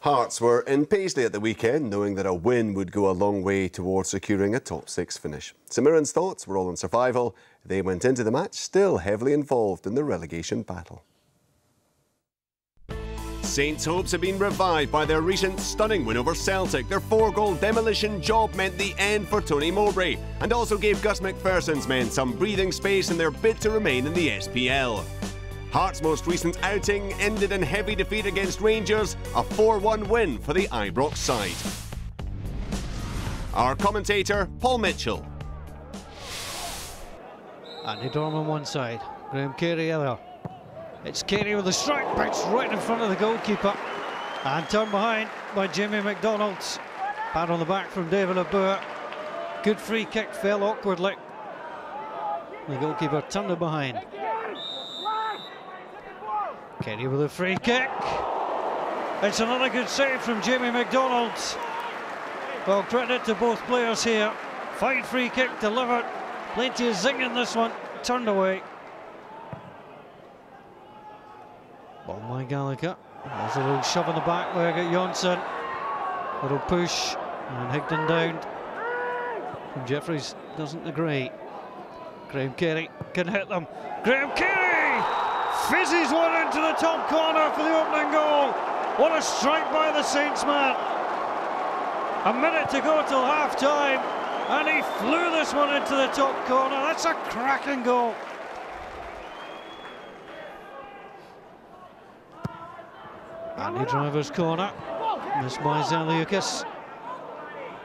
Hearts were in Paisley at the weekend, knowing that a win would go a long way towards securing a top 6 finish. St Mirren's thoughts were all on survival. They went into the match still heavily involved in the relegation battle. Saints' hopes have been revived by their recent stunning win over Celtic. Their 4-goal demolition job meant the end for Tony Mowbray and also gave Gus McPherson's men some breathing space in their bid to remain in the SPL. Hearts' most recent outing ended in heavy defeat against Rangers, a 4-1 win for the Ibrox side. Our commentator, Paul Mitchell. Andy Dorman one side, Graham Carey other. It's Carey with the strike, bites right in front of the goalkeeper. And turned behind by Jamie McDonald. Pat on the back from David Abua. Good free kick, fell awkwardly. The goalkeeper turned it behind. Carey with a free kick. It's another good save from Jamie McDonald. Well, credit to both players here. Fine free kick delivered. Plenty of zing in this one. Turned away. Ball by Gallagher. There's a little shove in the back leg at Jonsson. Little push. And Higdon down. And Jeffries doesn't agree. Graham Carey can hit them. Graham Carey! Fizzes one into the top corner for the opening goal. What a strike by the Saints man. A minute to go till half time, and he flew this one into the top corner. That's a cracking goal. Andy Driver's corner, missed by Zaliukas.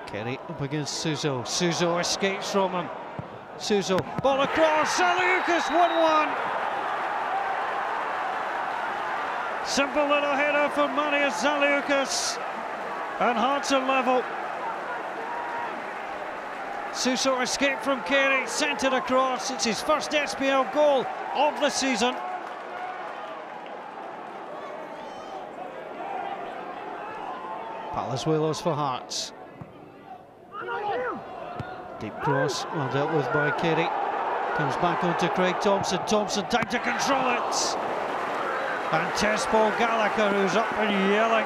Carey up against Suso. Suso escapes from him. Suso, ball across, Zaliukas 1-1. Simple little header for Marius Zaliukas, and Hearts are level. Suso escaped from Carey, sent it across. It's his first SPL goal of the season. Palazuelos for Hearts. Deep cross, well dealt with by Carey. Comes back onto Craig Thompson. Thompson, time to control it. And Paul Gallagher, who's up and yelling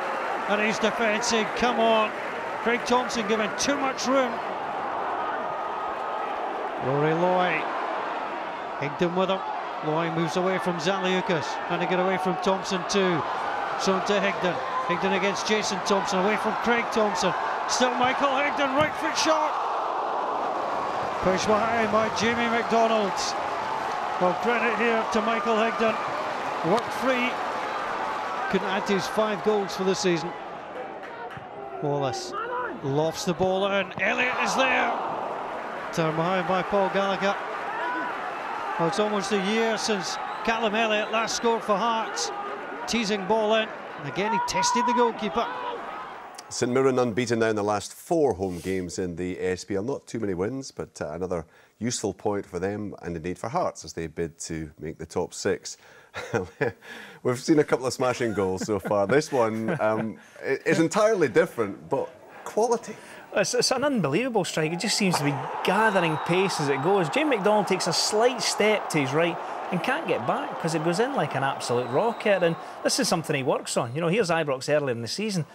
at his defence, saying, come on. Craig Thompson given too much room. Rory Loy. Higdon with him. Loy moves away from Zaliukas. Trying to get away from Thompson too. Shown to Higdon. Higdon against Jason Thompson. Away from Craig Thompson. Still Michael Higdon. Right foot shot. Pushed behind by Jamie McDonald. Well, credit here to Michael Higdon. Worked free, couldn't add to his 5 goals for the season. Wallace lofts the ball in, Elliott is there. Turned behind by Paul Gallagher. Well, it's almost a year since Callum Elliott last scored for Hearts. Teasing ball in, and again he tested the goalkeeper. St Mirren unbeaten now in the last 4 home games in the SPL. Not too many wins, but another useful point for them and indeed for Hearts as they bid to make the top 6. We've seen a couple of smashing goals so far. This one is entirely different, but quality. It's an unbelievable strike. It just seems to be gathering pace as it goes. Jamie McDonald takes a slight step to his right and can't get back because it goes in like an absolute rocket. And this is something he works on. You know, here's Ibrox earlier in the season,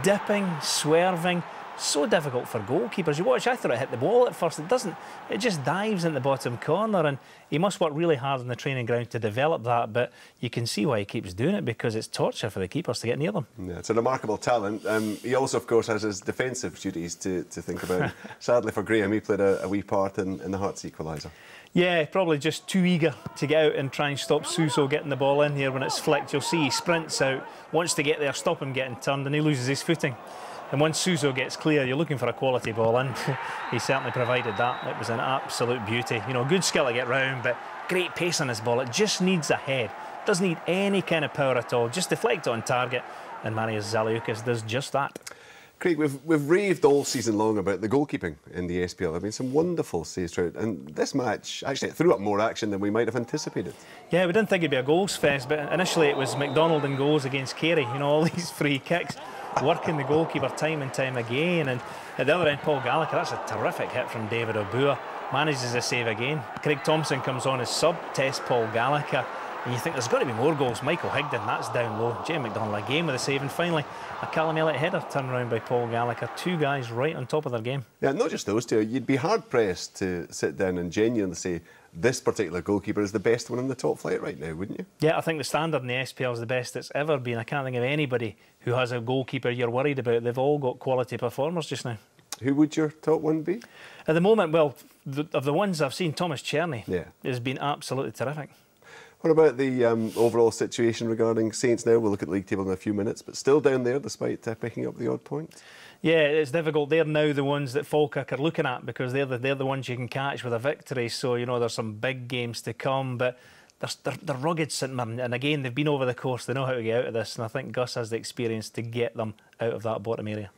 dipping, swerving. So difficult for goalkeepers. You watch, I thought it hit the ball at first. It doesn't. It just dives in the bottom corner, and he must work really hard on the training ground to develop that. But you can see why he keeps doing it, because it's torture for the keepers to get near them. Yeah, it's a remarkable talent. He also, of course, has his defensive duties to think about. Sadly for Graham, he played a wee part in the Hearts equaliser. Yeah, probably just too eager to get out and try and stop Suso getting the ball in here when it's flicked. You'll see he sprints out, wants to get there, stop him getting turned, and he loses his footing. And once Suso gets clear, you're looking for a quality ball in. He certainly provided that. It was an absolute beauty. You know, good skill to get round, but great pace on his ball. It just needs a head. Doesn't need any kind of power at all. Just deflect on target, and Marius Zaliukas does just that. Craig, we've raved all season long about the goalkeeping in the SPL. I mean, some wonderful saves throughout, and this match actually threw up more action than we might have anticipated. Yeah, we didn't think it'd be a goals fest, but initially it was McDonald and goals against Carey. You know, all these free kicks, working the goalkeeper time and time again. And at the other end, Paul Gallagher, that's a terrific hit from David Abua. Manages a save again. Craig Thompson comes on as sub, tests Paul Gallagher, And you think there's got to be more goals. Michael Higdon, that's down low. Jamie McDonald again with a save. And finally, a Callum Elliott header turned around by Paul Gallagher. Two guys right on top of their game. Yeah, not just those two. You'd be hard-pressed to sit down and genuinely say this particular goalkeeper is the best one in the top flight right now, wouldn't you? Yeah, I think the standard in the SPL is the best it's ever been. I can't think of anybody who has a goalkeeper you're worried about. They've all got quality performers just now. Who would your top one be? At the moment, well, of the ones I've seen, Thomas Cherney has been absolutely terrific. What about the overall situation regarding Saints now? We'll look at the league table in a few minutes, but still down there despite picking up the odd point. Yeah, it's difficult. They're now the ones that Falkirk are looking at because they're the ones you can catch with a victory. So, you know, there's some big games to come, but they're rugged, St Mirren. And again, they've been over the course. They know how to get out of this. And I think Gus has the experience to get them out of that bottom area.